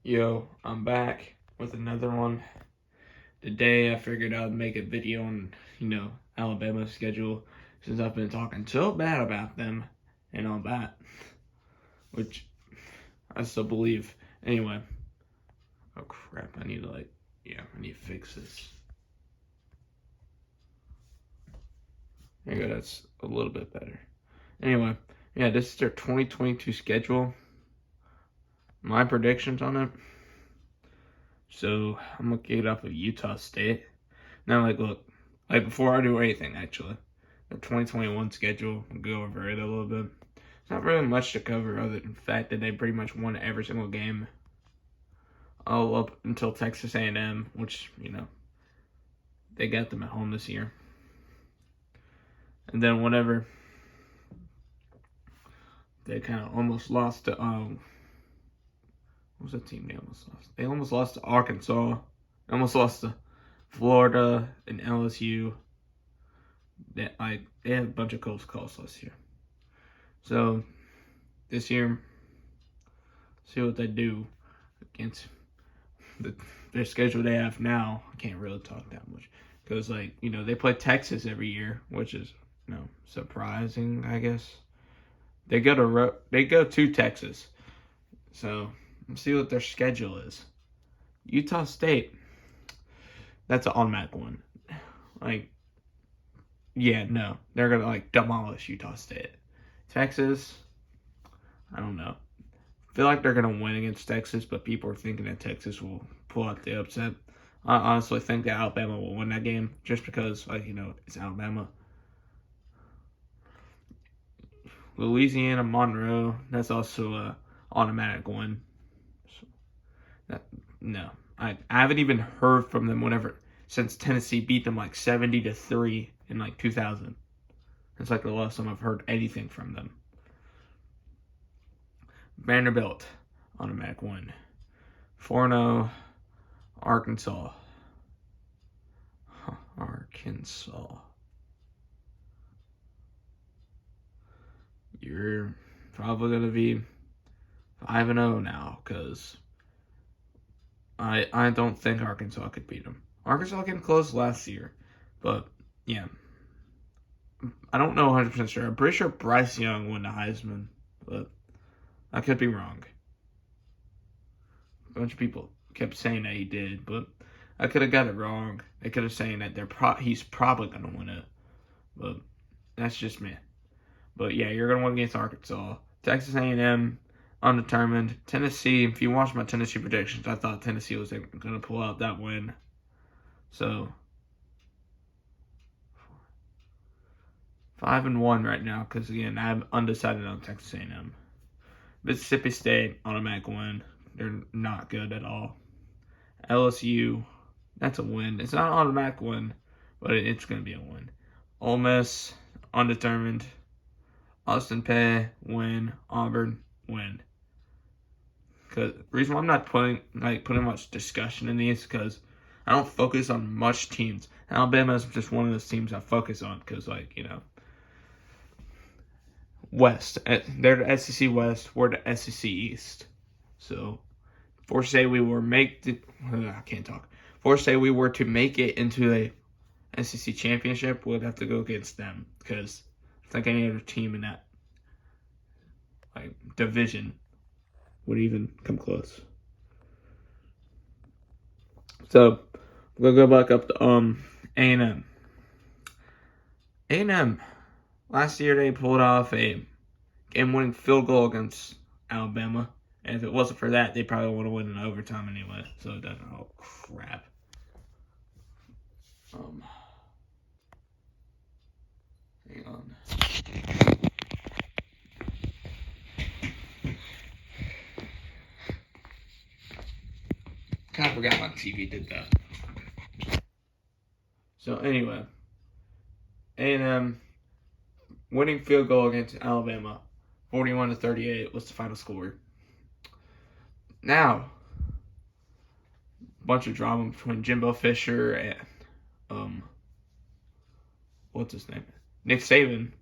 Yo, I'm back with another one. Today I figured I'd make a video on, Alabama's schedule since I've been talking so bad about them and all that, which I still believe. Anyway, oh crap, I need to fix this. There you go, that's a little bit better. Anyway, yeah, this is their 2022 schedule. My predictions on it. So I'm gonna get it off of Utah State. Now, look, before I do anything, actually, the 2021 schedule, I'll go over it a little bit. It's not really much to cover other than the fact that they pretty much won every single game, all up until Texas A&M, which they got them at home this year. And then whenever they kind of almost lost to what was that team they almost lost? They almost lost to Arkansas. They almost lost to Florida and LSU. They had a bunch of close calls last year. So this year, see what they do against their schedule they have now. I can't really talk that much because they play Texas every year, which is surprising, I guess. They go to Texas, so let's see what their schedule is. Utah State, that's an automatic one. They're gonna demolish Utah State. Texas, I don't know. I feel like they're gonna win against Texas, but people are thinking that Texas will pull out the upset. I honestly think that Alabama will win that game just because, it's Alabama. Louisiana Monroe, that's also a automatic win. I haven't even heard from them since Tennessee beat them 70-3 in 2000. It's the last time I've heard anything from them. Vanderbilt, automatic win. 4-0, Arkansas. Arkansas. You're probably going to be 5-0 now because I don't think Arkansas could beat them. Arkansas came close last year, but yeah. I don't know 100% sure. I'm pretty sure Bryce Young won the Heisman, but I could be wrong. A bunch of people kept saying that he did, but I could have got it wrong. They could have saying that he's probably going to win it, but that's just me. But yeah, you're going to win against Arkansas. Texas A&M, undetermined. Tennessee, if you watch my Tennessee predictions, I thought Tennessee was going to pull out that win. So 5-1 right now because, again, I'm undecided on Texas A&M. Mississippi State, automatic win. They're not good at all. LSU, that's a win. It's not an automatic win, but it's going to be a win. Ole Miss, undetermined. Austin Peay, win. Auburn, win. Because the reason why I'm not putting much discussion in these because I don't focus on much teams. Alabama is just one of those teams I focus on because, West. They're the SEC West. We're the SEC East. So, for say we were For say we were to make it into a SEC championship, we'd have to go against them because I think any other team in that division would even come close. So we'll go back up to A&M. A&M, last year they pulled off a game-winning field goal against Alabama. And if it wasn't for that, they probably would have won in overtime anyway. So it doesn't. Oh crap. Hang on. Kind of forgot my TV did that. So anyway, A&M winning field goal against Alabama, 41-38 was the final score. Now, bunch of drama between Jimbo Fisher and what's his name, Nick Saban.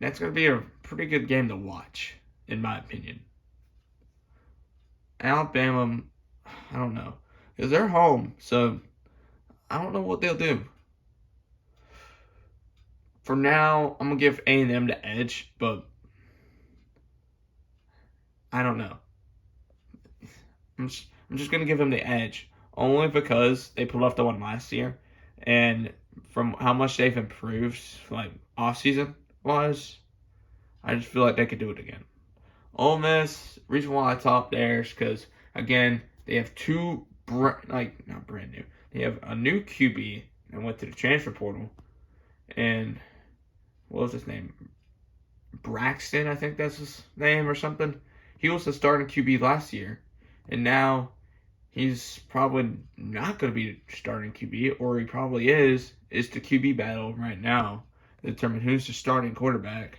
That's gonna be a pretty good game to watch, in my opinion. Alabama I don't know. Because they're home, so I don't know what they'll do. For now, I'm going to give A&M the edge, but I don't know. I'm just going to give them the edge. Only because they pulled off the one last year. And from how much they've improved, like, off-season wise, I just feel like they could do it again. Ole Miss, reason why I top there is because, again, they have two, not brand new. They have a new QB and went to the transfer portal. And what was his name? Braxton, I think that's his name or something. He was the starting QB last year. And now he's probably not going to be starting QB, or he probably is. It's the QB battle right now to determine who's the starting quarterback.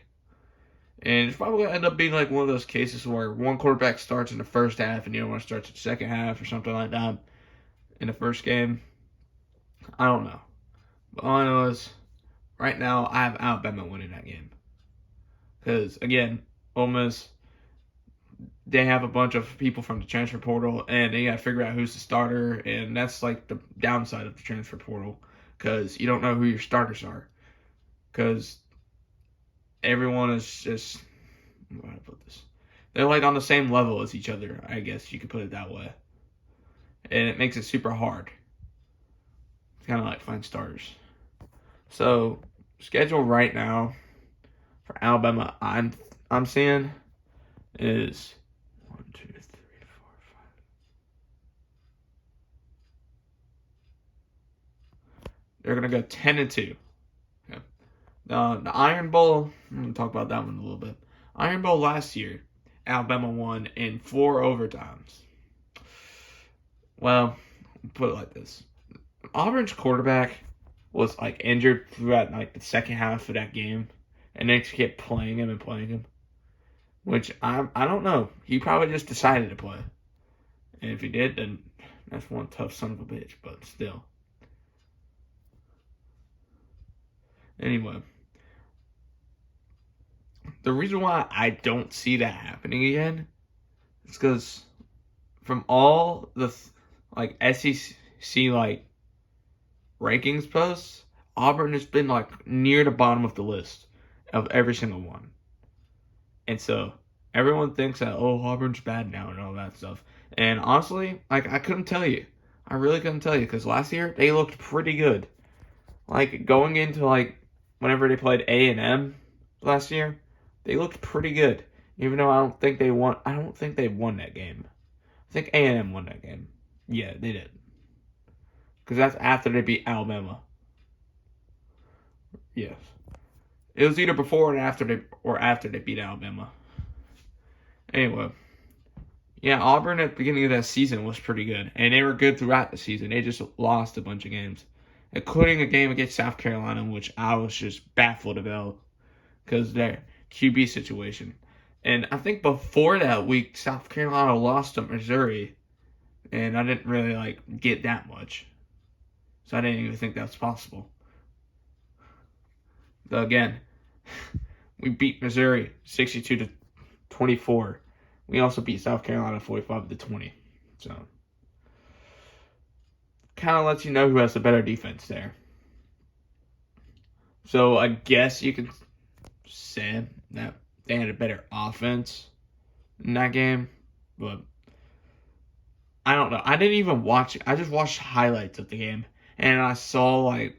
And it's probably going to end up being like one of those cases where one quarterback starts in the first half and the other one starts in the second half or something like that in the first game. I don't know. But all I know is right now I have Alabama winning that game. Because, again, Ole Miss, they have a bunch of people from the transfer portal, and they got to figure out who's the starter, and that's like the downside of the transfer portal, because you don't know who your starters are, because everyone is just, how do I put this? They're like on the same level as each other, I guess you could put it that way, and it makes it super hard. It's kind of like find starters. So schedule right now for Alabama, I'm seeing is 1, 2, 3, 4, 5. They're gonna go 10-2. Okay. The Iron Bowl. I'm gonna talk about that one a little bit. Iron Bowl last year, Alabama won in 4 overtimes. Well, put it like this: Auburn's quarterback was like injured throughout like the second half of that game, and they just kept playing him. Which I don't know. He probably just decided to play. And if he did, then that's one tough son of a bitch, but still. Anyway. The reason why I don't see that happening again is because from all the like SEC like rankings posts, Auburn has been like near the bottom of the list of every single one. And so everyone thinks that, oh, Auburn's bad now and all that stuff. And honestly, like, I couldn't tell you. I really couldn't tell you, because last year they looked pretty good. Like, going into like whenever they played A&M last year, they looked pretty good. Even though I don't think they won that game. I think A&M won that game. Yeah, they did. Because that's after they beat Alabama. Yes. It was either before and after they beat Alabama. Anyway. Yeah, Auburn at the beginning of that season was pretty good. And they were good throughout the season. They just lost a bunch of games. Including a game against South Carolina, which I was just baffled about. Because their QB situation. And I think before that week, South Carolina lost to Missouri. And I didn't really like get that much. So I didn't even think that was possible. But again, we beat Missouri 62-24. We also beat South Carolina 45-20. So kind of lets you know who has the better defense there. So I guess you could say that they had a better offense in that game, but I don't know. I didn't even watch it. I just watched highlights of the game, and I saw like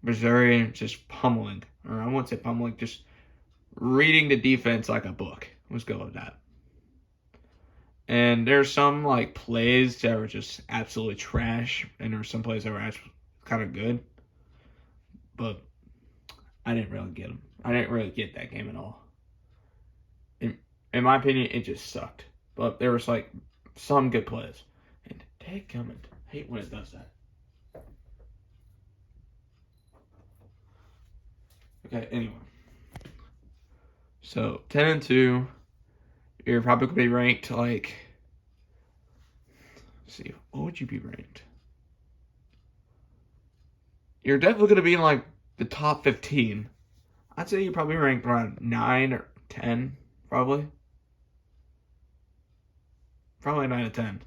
Missouri just pummeling, or I won't say pummeling, just reading the defense like a book. Let's go with that. And there's some like plays that were just absolutely trash, and there were some plays that were actually kind of good, but I didn't really get them. I didn't really get that game at all. In my opinion, it just sucked. But there was like some good plays. And dadgummit, I hate when it does that. Okay, anyway. So 10-2, you're probably gonna be ranked like. Let's see, what would you be ranked? You're definitely gonna be in like the top 15. I'd say you're probably ranked around 9 or 10, probably. Probably 9 or 10.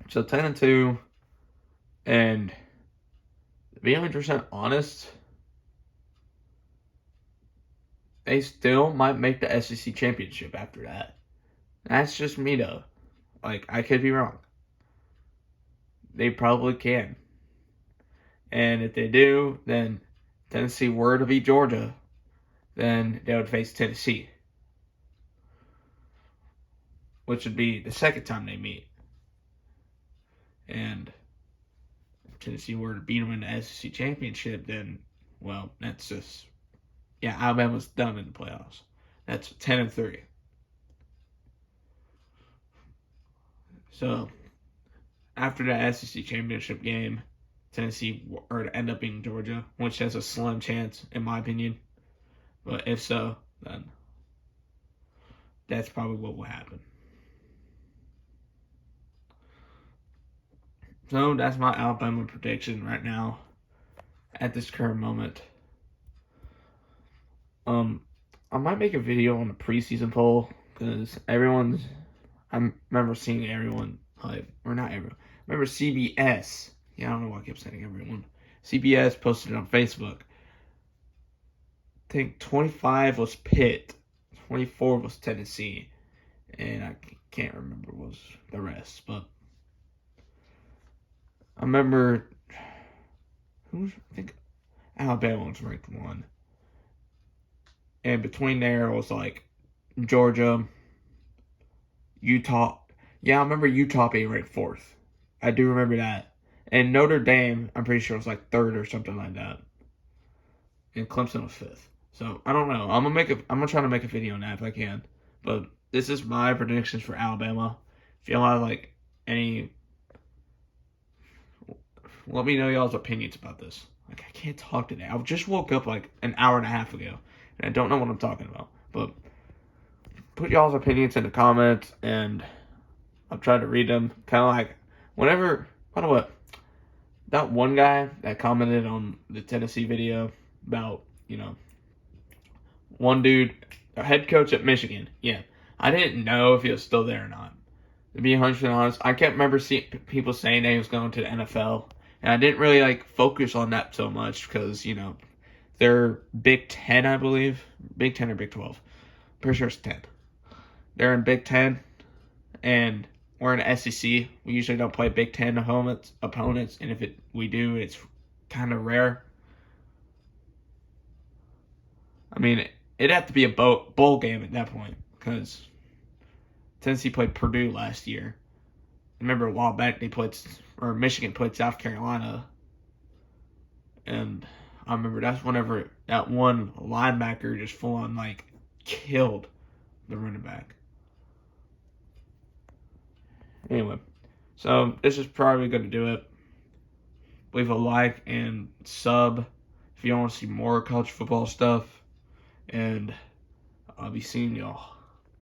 So 10-2, and to be 100% honest, they still might make the SEC championship after that. That's just me though. Like, I could be wrong. They probably can. And if they do, then Tennessee were to beat Georgia, then they would face Tennessee, which would be the second time they meet. And if Tennessee were to beat them in the SEC championship, then, well, that's just, yeah, Alabama's done in the playoffs. That's 10-3. So, after the SEC championship game, Tennessee or to end up being Georgia, which has a slim chance, in my opinion. But if so, then that's probably what will happen. So that's my Alabama prediction right now, at this current moment. I might make a video on the preseason poll because I remember seeing everyone or not everyone. I remember CBS. Yeah, I don't know why I kept saying everyone. CBS posted it on Facebook. I think 25 was Pitt, 24 was Tennessee, and I can't remember what was the rest. But I remember I think Alabama was ranked 1. And between there was like Georgia, Utah. Yeah, I remember Utah being ranked 4th. I do remember that. And Notre Dame, I'm pretty sure was like 3rd or something like that. And Clemson was 5th. So I don't know. I'm gonna try to make a video on that if I can. But this is my predictions for Alabama. If y'all have like any, let me know y'all's opinions about this. Like, I can't talk today. I just woke up like an hour and a half ago, and I don't know what I'm talking about. But put y'all's opinions in the comments, and I'll try to read them. Kind of like whenever, by the way, that one guy that commented on the Tennessee video about, one dude, a head coach at Michigan. Yeah, I didn't know if he was still there or not. To be 100% honest, I can't remember seeing people saying that he was going to the NFL. And I didn't really focus on that so much because, they're Big 10, I believe. Big 10 or Big 12. Pretty sure it's 10. They're in Big 10, and we're in the SEC. We usually don't play Big 10 opponents, and if we do, it's kind of rare. I mean, it'd have to be a bowl game at that point because Tennessee played Purdue last year. Remember a while back Michigan played South Carolina, and I remember that's whenever that one linebacker just full on killed the running back. Anyway, so this is probably going to do it. Leave a like and sub if you want to see more college football stuff, and I'll be seeing y'all.